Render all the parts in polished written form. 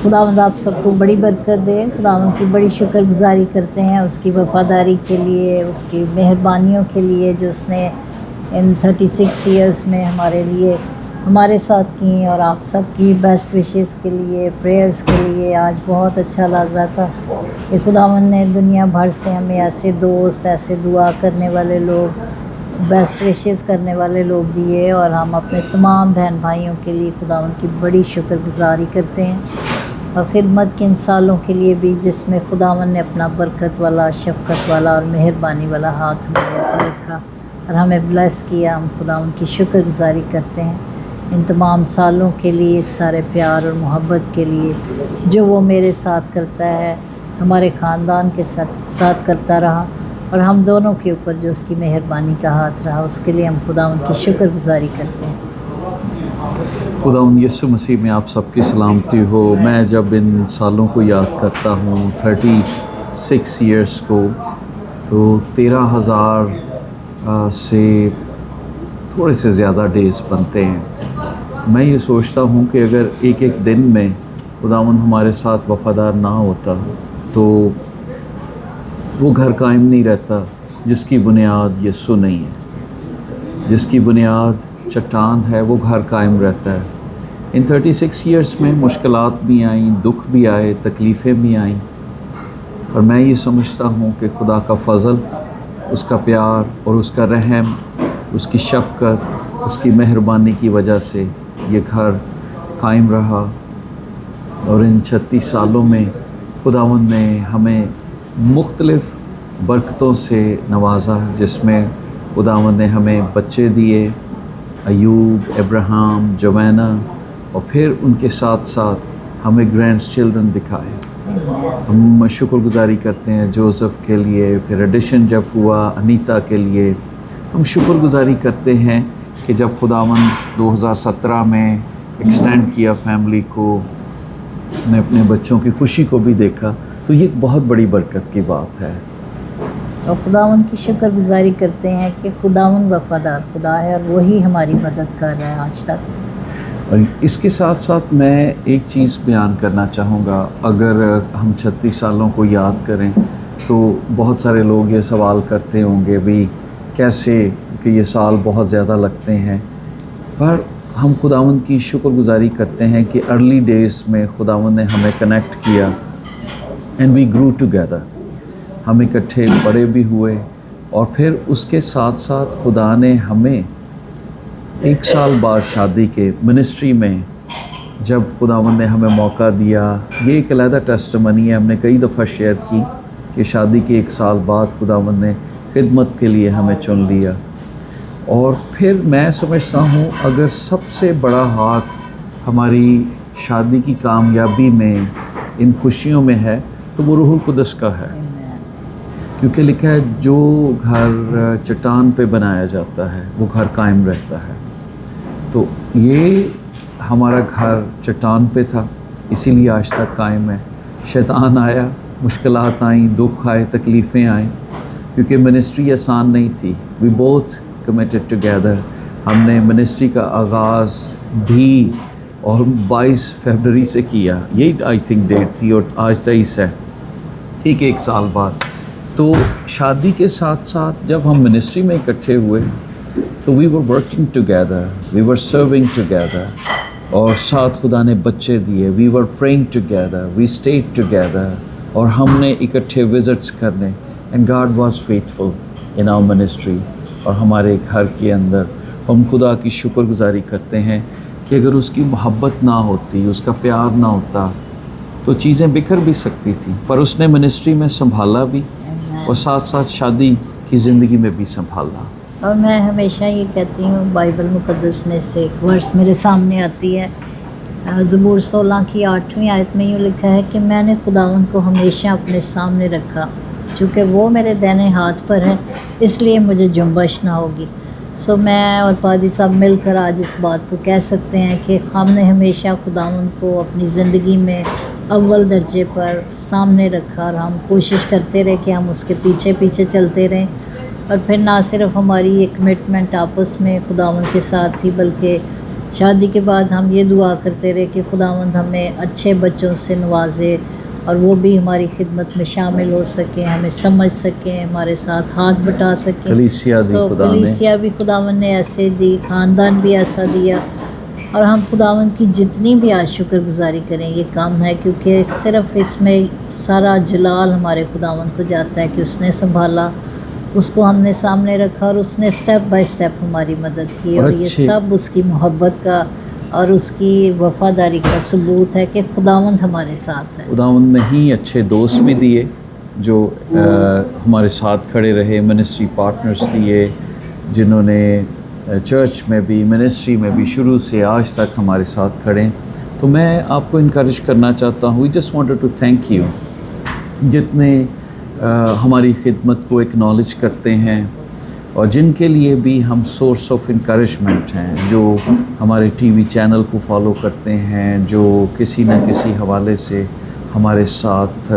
खुदावंद आप सबको बड़ी बरकत दे। खुदावंद की बड़ी शुक्रगुजारी करते हैं उसकी वफ़ादारी के लिए, उसकी मेहरबानियों के लिए जो उसने इन 36 ईयर्स में हमारे लिए हमारे साथ की, और आप सबकी बेस्ट विशेस के लिए, प्रेयर्स के लिए। आज बहुत अच्छा लग रहा था कि खुदावंद ने दुनिया भर से हमें ऐसे दोस्त, ऐसे दुआ करने वाले लोग, बेस्ट विशेस करने वाले लोग दिए, और हम अपने तमाम बहन भाइयों के लिए खुदावंद की बड़ी शुक्रगुजारी करते हैं, और ख़िदमत के इन सालों के लिए भी जिसमें खुदावंद ने अपना बरकत वाला, शफ़क़त वाला और मेहरबानी वाला हाथ हमारे ऊपर रखा और हमें ब्लेस किया। हम खुदावंद की शुक्रगुजारी करते हैं इन तमाम सालों के लिए, इस सारे प्यार और मोहब्बत के लिए जो वो मेरे साथ करता है, हमारे ख़ानदान के साथ करता रहा, और हम दोनों के ऊपर जो उसकी मेहरबानी का हाथ रहा, उसके लिए हम खुदावंद की शुक्रगुजारी करते हैं। खुदावंद यीशु मसीह में आप सबकी सलामती हो। मैं जब इन सालों को याद करता हूँ, 36 ईयर्स को, तो 13,000 से थोड़े से ज़्यादा डेज़ बनते हैं। मैं ये सोचता हूँ कि अगर एक एक दिन में खुदावंद हमारे साथ वफ़ादार ना होता तो वो घर कायम नहीं रहता जिसकी बुनियाद यीशु नहीं है। जिसकी बुनियाद चट्टान है वो घर कायम रहता है। इन 36 ईयर्स में मुश्किलात भी आईं, दुख भी आए, तकलीफ़ें भी आईं, और मैं ये समझता हूँ कि खुदा का फ़ज़ल, उसका प्यार और उसका रहम, उसकी शफ़क़त, उसकी मेहरबानी की वजह से ये घर कायम रहा। और इन 36 सालों में खुदावंद ने हमें मुख्तलिफ़ बरकतों से नवाजा, जिसमें खुदावंद ने हमें बच्चे दिए, अयूब, अब्राहम, जोवेना, और फिर उनके साथ साथ हमें ग्रैंड चिल्ड्रन दिखाए। हम शुक्रगुजारी करते हैं जोसेफ के लिए, फिर एडिशन जब हुआ अनीता के लिए। हम शुक्रगुजारी करते हैं कि जब खुदावंद 2017 में एक्सटेंड किया फैमिली को, मैं अपने बच्चों की खुशी को भी देखा, तो ये एक बहुत बड़ी बरकत की बात है। और खुदावंद की शुक्रगुजारी करते हैं कि खुदावंद वफ़ादार खुदा है और वही हमारी मदद कर रहा है आज तक। और इसके साथ साथ मैं एक चीज़ बयान करना चाहूँगा। अगर हम 36 सालों को याद करें तो बहुत सारे लोग ये सवाल करते होंगे भी कैसे, कि ये साल बहुत ज़्यादा लगते हैं, पर हम खुदावंद की शुक्रगुजारी करते हैं कि अर्ली डेज़ में खुदावंद ने हमें कनेक्ट किया, एंड वी ग्रू टुगेदर। हम इकट्ठे बड़े भी हुए, और फिर उसके साथ साथ खुदा ने हमें 1 साल बाद शादी के मिनिस्ट्री में जब खुदावंद ने हमें मौका दिया, ये एक अलहदा टेस्टिमनी है, हमने कई दफ़ा शेयर की कि शादी के 1 साल बाद खुदावंद ने खिदमत के लिए हमें चुन लिया। और फिर मैं समझता हूँ अगर सबसे बड़ा हाथ हमारी शादी की कामयाबी में, इन खुशियों में है, तो वो रूहुल कुदस का है। क्योंकि लिखा है जो घर चट्टान पे बनाया जाता है वो घर कायम रहता है। तो ये हमारा घर चट्टान पे था, इसीलिए आज तक कायम है। शैतान आया, मुश्किलात आईं, दुख आए, तकलीफ़ें आईं, क्योंकि मिनिस्ट्री आसान नहीं थी। We both committed together. हमने मिनिस्ट्री का आगाज़ भी और 22 फरवरी से किया, यही आई थिंक डेट थी, और आज 23 है, ठीक 1 साल बाद। तो शादी के साथ साथ जब हम मिनिस्ट्री में इकट्ठे हुए तो we were working together, we were serving together, और साथ खुदा ने बच्चे दिए। We were praying together, we stayed together, और हमने इकट्ठे विज़िट्स करने, and God was faithful in our ministry. और हमारे घर के अंदर हम खुदा की शुक्रगुजारी करते हैं कि अगर उसकी मोहब्बत ना होती, उसका प्यार ना होता, तो चीज़ें बिखर भी सकती थी, पर उसने मिनिस्ट्री में संभाला भी, और साथ साथ शादी की ज़िंदगी में भी संभाला। और मैं हमेशा ये कहती हूँ, बाइबल मुक़द्दस में से एक वर्स मेरे सामने आती है, ज़बूर 16 की 8वीं आयत में यूँ लिखा है कि मैंने खुदावंद को हमेशा अपने सामने रखा, चूँकि वो मेरे दाहिने हाथ पर है, इसलिए मुझे जुम्बश ना होगी। सो मैं और पादी साहब मिलकर आज इस बात को कह सकते हैं कि हमने हमेशा खुदावंद को अपनी ज़िंदगी में अव्वल दर्जे पर सामने रखा, और हम कोशिश करते रहे कि हम उसके पीछे पीछे चलते रहें। और फिर ना सिर्फ हमारी ये कमिटमेंट आपस में खुदावंद के साथ थी, बल्कि شادی کے بعد ہم یہ دعا کرتے رہے کہ خداوند ہمیں اچھے بچوں سے نوازے اور وہ بھی ہماری خدمت میں شامل ہو سکیں، ہمیں سمجھ سکیں، ہمارے ساتھ ہاتھ بٹا سکیں. کلیسیا دی خدا نے. کلیسیا بھی خداوند نے ایسے دی، خاندان بھی ایسا دیا. اور ہم خداوند کی جتنی بھی آج شکر گزاری کریں یہ کام ہے، کیونکہ صرف اس میں سارا جلال ہمارے خداوند کو جاتا ہے کہ اس نے سنبھالا، اس کو ہم نے سامنے رکھا اور اس نے سٹیپ بائی سٹیپ ہماری مدد کی. اور یہ سب اس کی محبت کا اور اس کی وفاداری کا ثبوت ہے کہ خداوند ہمارے ساتھ ہے. خداوند نے ہی اچھے دوست بھی دیے جو ہمارے ساتھ کھڑے رہے، منسٹری پارٹنرز دیے جنہوں نے چرچ میں بھی منسٹری میں بھی شروع سے آج تک ہمارے ساتھ کھڑے. تو میں آپ کو انکریج کرنا چاہتا ہوں، we just wanted to thank you جتنے ہماری خدمت کو ایکنالج کرتے ہیں اور جن کے لیے بھی ہم سورس آف انکریجمنٹ ہیں، جو ہمارے ٹی وی چینل کو فالو کرتے ہیں، جو کسی نہ کسی حوالے سے ہمارے ساتھ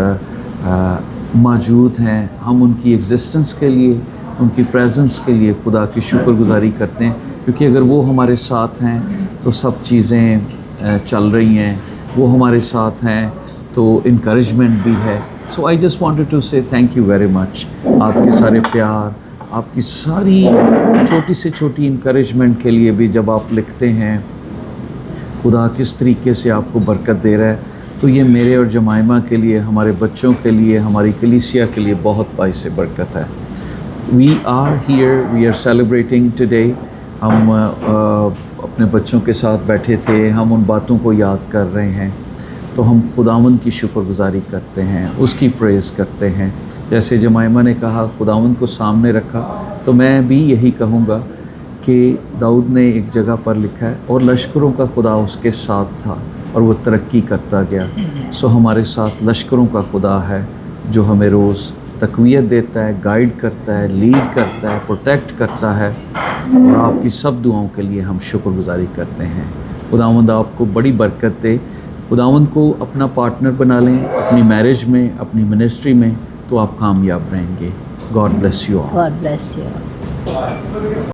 موجود ہیں. ہم ان کی ایگزسٹنس کے لیے، ان کی پریزنس کے لیے خدا کی شکر گزاری کرتے ہیں، کیونکہ اگر وہ ہمارے ساتھ ہیں تو سب چیزیں چل رہی ہیں، وہ ہمارے ساتھ ہیں تو انکریجمنٹ بھی ہے. سو آئی جسٹ وانٹڈ ٹو سے تھینک یو ویری مچ. آپ کے سارے پیار، آپ کی ساری چھوٹی سے چھوٹی انکریجمنٹ کے لیے بھی جب آپ لکھتے ہیں خدا کس طریقے سے آپ کو برکت دے رہا ہے، تو یہ میرے اور جمائمہ کے لیے، ہمارے بچوں کے لیے، ہماری کلیسیا کے لیے بہت باعث برکت ہے. We are here, we are celebrating today. ہم اپنے بچوں کے ساتھ بیٹھے تھے، ہم ان باتوں کو یاد کر رہے ہیں، تو ہم خداوند کی شکر گزاری کرتے ہیں، اس کی پریز کرتے ہیں. جیسے جمائمہ نے کہا خداوند کو سامنے رکھا، تو میں بھی یہی کہوں گا کہ داؤد نے ایک جگہ پر لکھا ہے اور لشکروں کا خدا اس کے ساتھ تھا اور وہ ترقی کرتا گیا. سو ہمارے ساتھ لشکروں کا خدا ہے جو ہمیں روز تقویت دیتا ہے، گائیڈ کرتا ہے، لیڈ کرتا ہے، پروٹیکٹ کرتا ہے. اور آپ کی سب دعاؤں کے لیے ہم شکر گزاری کرتے ہیں. خداوند آپ کو بڑی برکت دے. خداوند کو اپنا پارٹنر بنا لیں اپنی میرج میں، اپنی منسٹری میں، تو آپ کامیاب رہیں گے. God bless you all. God bless you.